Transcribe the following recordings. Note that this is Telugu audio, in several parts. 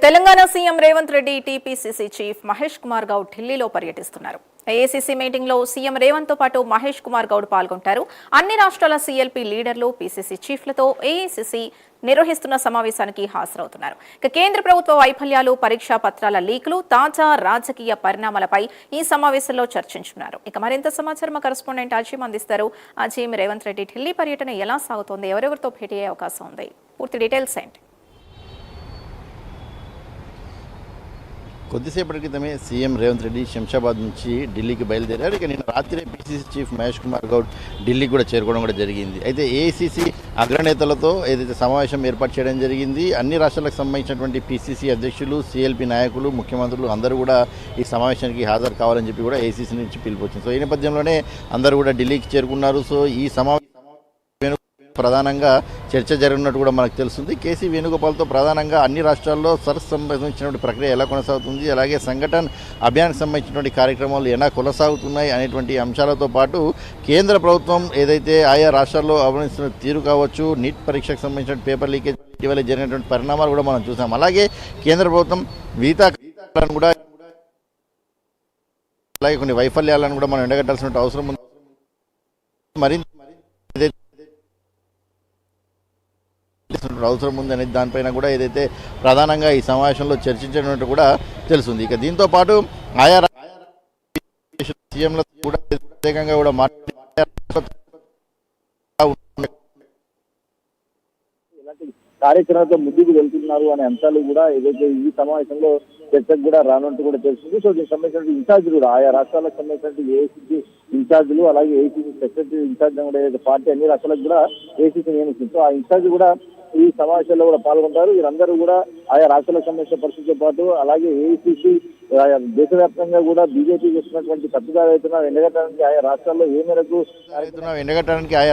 Telangana CM Revanth Reddy TPCC chief Mahesh Kumar Goud ఢిల్లీలో పర్యటిస్తున్నారు. ఏఐసీసీ మీటింగ్ లో సీఎం రేవంత్ తో పాటు మహేష్ కుమార్ గౌడ్ పాల్గొంటారు. అన్ని రాష్ట్రాల సీఎల్పీ లీడర్లు, పీసీసీ చీఫ్లతో ఏఐసీసీ నిర్వహిస్తున్న సమావేశానికి హాజరవుతున్నారు. కేంద్ర ప్రభుత్వ వైఫల్యాలు, పరీక్షా పత్రాల లీకులు, తాజా రాజకీయ పరిణామాలపై ఈ సమావేశంలో చర్చించున్నారు. మరింత సమాచారం మా కరెస్పాండెంట్ అజీమ్ అందిస్తారు. అజీమ్, రేవంత్ రెడ్డి ఢిల్లీ పర్యటన ఎలా సాగుతోంది? ఎవరెవరితో భేటీ అయ్యే అవకాశం ఉంది? పూర్తి డీటెయిల్స్ ఏంటి? కొద్దిసేపటి క్రితమే సీఎం రేవంత్ రెడ్డి శంషాబాద్ నుంచి ఢిల్లీకి బయలుదేరారు. ఇక నిన్న రాత్రి పీసీసీ చీఫ్ మహేష్ కుమార్ గౌడ్ ఢిల్లీకి కూడా చేరుకోవడం కూడా జరిగింది. అయితే ఏఐసీసీ అగ్రనేతలతో ఏదైతే సమావేశం ఏర్పాటు చేయడం జరిగింది. అన్ని రాష్ట్రాలకు సంబంధించినటువంటి పీసీసీ అధ్యక్షులు, సీఎల్పీ నాయకులు, ముఖ్యమంత్రులు అందరూ కూడా ఈ సమావేశానికి హాజరు కావాలని చెప్పి కూడా ఏఐసీసీ నుంచి పిలుపు వచ్చింది. సో ఈ నేపథ్యంలోనే అందరూ కూడా ఢిల్లీకి చేరుకున్నారు. సో ఈ సమావేశం ప్రధానంగా చర్చ జరిగినట్టు కూడా మనకు తెలుస్తుంది. కేసీ వేణుగోపాల్తో ప్రధానంగా అన్ని రాష్ట్రాల్లో సరస్సు సంబంధించినటువంటి ప్రక్రియ ఎలా కొనసాగుతుంది, అలాగే సంఘటన అభియాన్కి సంబంధించినటువంటి కార్యక్రమాలు ఎలా కొనసాగుతున్నాయి అనేటువంటి అంశాలతో పాటు కేంద్ర ప్రభుత్వం ఏదైతే ఆయా రాష్ట్రాల్లో అవలంబిస్తున్న తీరు కావచ్చు, నీట్ పరీక్షకు సంబంధించిన పేపర్ లీకేజ్ ఇటీవల జరిగినటువంటి పరిణామాలు కూడా మనం చూసాం. అలాగే కేంద్ర ప్రభుత్వం మిగతా కూడా అలాగే కొన్ని వైఫల్యాలను కూడా మనం ఎండగట్టాల్సిన అవసరం ఉంది. మరింత అవసరం ఉంది అనే దానిపైన కూడా ఏదైతే ప్రధానంగా ఈ సమావేశంలో చర్చించినట్టు కూడా తెలుస్తుంది. ఇక దీంతో పాటు ఆయా సీఎంలతో కూడా ప్రత్యేకంగా కూడా కార్యక్రమాలతో ముందుకు వెళ్తున్నారు అనే అంశాలు కూడా ఏదైతే ఈ సమావేశంలో చర్చకు కూడా రానున్నట్టు కూడా తెలుస్తుంది. సో దీనికి సంబంధించిన ఇన్ఛార్జీలు కూడా ఆయా రాష్ట్రాలకు సంబంధించిన ఏఐసీసీ ఇన్ఛార్జీలు, అలాగే ఏఐసీసీ సెక్రటరీ ఇన్ఛార్జ్ కూడా ఏదైతే పార్టీ అన్ని రాష్ట్రాలకు కూడా ఏఐసీసీ నియమిస్తుంది. సో ఆ ఇన్ఛార్జి కూడా ఈ సమావేశంలో కూడా పాల్గొంటారు. వీరందరూ కూడా ఆయా రాష్ట్రాలకు సంబంధించిన పరిస్థితితో పాటు అలాగే ఏఐసీసీ దేశవ్యాప్తంగా కూడా బీజేపీ చేస్తున్నటువంటి తప్పుదారి ఎండగట్టడానికి ఆయా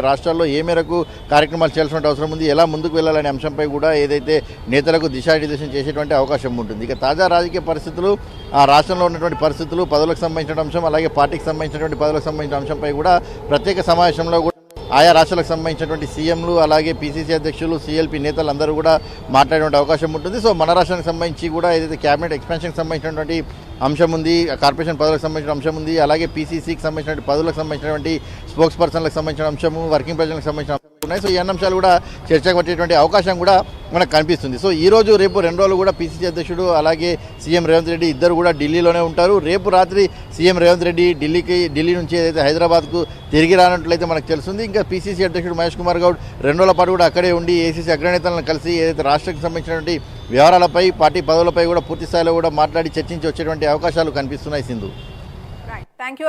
రాష్ట్రాల్లో ఏ మేరకు కార్యక్రమాలు చేయాల్సిన అవసరం ఉంది, ఎలా ముందుకు వెళ్ళాలనే అంశంపై కూడా ఏదైతే నేతలకు దిశానిర్దేశం చేసేటువంటి అవకాశం ఉంటుంది. ఇక తాజా రాజకీయ పరిస్థితులు, ఆ రాష్ట్రంలో ఉన్నటువంటి పరిస్థితులు, పదవులకు సంబంధించిన అంశం, అలాగే పార్టీకి సంబంధించినటువంటి పదవులకు సంబంధించిన అంశంపై కూడా ప్రత్యేక సమావేశంలో కూడా ఆయా రాష్ట్రాలకు సంబంధించినటువంటి సీఎంలు, అలాగే పీసీసీ అధ్యక్షులు, సీఎల్పీ నేతలు అందరూ కూడా మాట్లాడే అవకాశం ఉంటుంది. సో మన రాష్ట్రానికి సంబంధించి కూడా ఏదైతే క్యాబినెట్ ఎక్స్పాన్షన్కి సంబంధించినటువంటి అంశం ఉంది, కార్పొరేషన్ పదవులకు సంబంధించిన అంశం ఉంది, అలాగే పీసీసీకి సంబంధించినటువంటి పదవులకు సంబంధించినటువంటి స్పోక్స్ పర్సన్లకు సంబంధించిన అంశము, వర్కింగ్ ప్రెసిడెంట్కి సంబంధించిన అంశాలు ఉన్నాయి. సో ఈ అన్ని అంశాలు కూడా చర్చకు వచ్చేటువంటి అవకాశం కూడా మనకు కనిపిస్తుంది. సో ఈ రోజు రేపు 2 రోజులు కూడా పీసీసీ అధ్యక్షుడు అలాగే సీఎం రేవంత్ రెడ్డి ఇద్దరు కూడా ఢిల్లీలోనే ఉంటారు. రేపు రాత్రి సీఎం రేవంత్ రెడ్డి ఢిల్లీ నుంచి ఏదైతే హైదరాబాద్కు తిరిగి రానట్లయితే మనకు తెలుస్తుంది. ఇంకా పీసీసీ అధ్యక్షుడు మహేష్ కుమార్ గౌడ్ 2 రోజుల పాటు కూడా అక్కడే ఉండి ఏసీసీ అగ్రనేతలను కలిసి ఏదైతే రాష్ట్రానికి సంబంధించినటువంటి వ్యవహారాలపై, పార్టీ పదవులపై కూడా పూర్తి స్థాయిలో కూడా మాట్లాడి చర్చించి వచ్చేటువంటి అవకాశాలు కనిపిస్తున్నాయి. సింధు. Thank you.